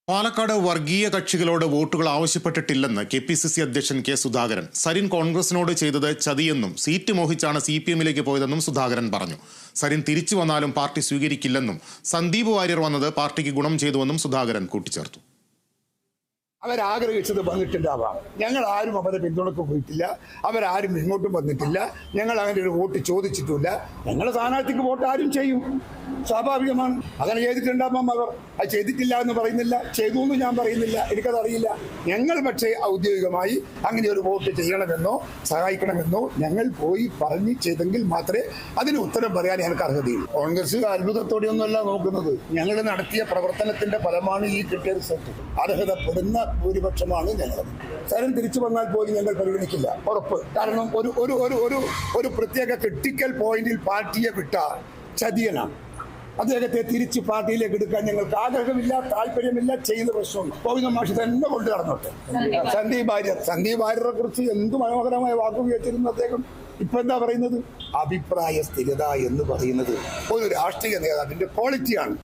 പാലക്കാട് വർഗീയ കക്ഷികളോട് വോട്ടുകൾ ആവശ്യപ്പെട്ടിട്ടില്ലെന്ന് കെ.പി.സി.സി അധ്യക്ഷൻ കെ സുധാകരൻ. സരിൻ കോൺഗ്രസിനോട് ചെയ്തത് ചതിയെന്നും സീറ്റ് മോഹിച്ചാണ് CPM-ലേക്ക് പോയതെന്നും സുധാകരൻ പറഞ്ഞു. സരിൻ തിരിച്ചു വന്നാലും പാർട്ടി സ്വീകരിക്കില്ലെന്നും സന്ദീപ് വാര്യർ വന്നത് പാർട്ടിക്ക് ഗുണം ചെയ്തുവെന്നും സുധാകരൻ കൂട്ടിച്ചേർത്തു. അവരാഗ്രഹിച്ചത് വന്നിട്ടുണ്ടാവാം. ഞങ്ങൾ ആരും അവരെ പിന്തുണക്ക് പോയിട്ടില്ല. അവരാരും ഇങ്ങോട്ടും വന്നിട്ടില്ല. ഞങ്ങൾ അങ്ങനെ ഒരു വോട്ട് ചോദിച്ചിട്ടില്ല. ഞങ്ങളുടെ സ്ഥാനാർത്ഥിക്ക് വോട്ട് ആരും ചെയ്യും, സ്വാഭാവികമാണ്. അങ്ങനെ ചെയ്തിട്ടുണ്ടാവാം. അവർ അത് ചെയ്തിട്ടില്ല എന്ന് പറയുന്നില്ല, ചെയ്തു എന്ന് ഞാൻ പറയുന്നില്ല, എനിക്കതറിയില്ല. ഞങ്ങൾ പക്ഷേ ഔദ്യോഗികമായി അങ്ങനെ ഒരു വോട്ട് ചെയ്യണമെന്നോ സഹായിക്കണമെന്നോ ഞങ്ങൾ പോയി പറഞ്ഞ് ചെയ്തെങ്കിൽ മാത്രമേ അതിന് ഉത്തരം പറയാൻ ഞങ്ങൾക്ക് അർഹതയുള്ളൂ. കോൺഗ്രസ് അത്ഭുതത്തോടെയൊന്നുമല്ല നോക്കുന്നത്. ഞങ്ങൾ നടത്തിയ പ്രവർത്തനത്തിന്റെ ഫലമാണ് ഈ കിട്ടിയ റിസൾട്ട്. അർഹതപ്പെടുന്ന ഭൂരിപക്ഷമാണ് ഞങ്ങൾ. സരൻ തിരിച്ചു വന്നാൽ പോലും ഞങ്ങൾ പരിഗണിക്കില്ല, ഉറപ്പ്. കാരണം ഒരു പ്രത്യേക ക്രിട്ടിക്കൽ പോയിന്റിൽ പാർട്ടിയെ വിട്ട ചതിയനാണ്. അദ്ദേഹത്തെ തിരിച്ച് പാർട്ടിയിലേക്ക് എടുക്കാൻ ഞങ്ങൾക്ക് ആഗ്രഹമില്ല, താല്പര്യമില്ല, ചെയ്യുന്ന പ്രശ്നവും ഗോവിന്ദ മാഷി തന്നെ കൊണ്ടു നടന്നോട്ടെ. സന്ദീപ് വാര്യരെ കുറിച്ച് എന്ത് മനോഹരമായ വാക്കുപയോഗിച്ചിരുന്നു അദ്ദേഹം. ഇപ്പൊ എന്താ പറയുന്നത്? അഭിപ്രായ സ്ഥിരത എന്ന് പറയുന്നത് ഒരു രാഷ്ട്രീയ നേതാവിന്റെ ക്വാളിറ്റിയാണ്.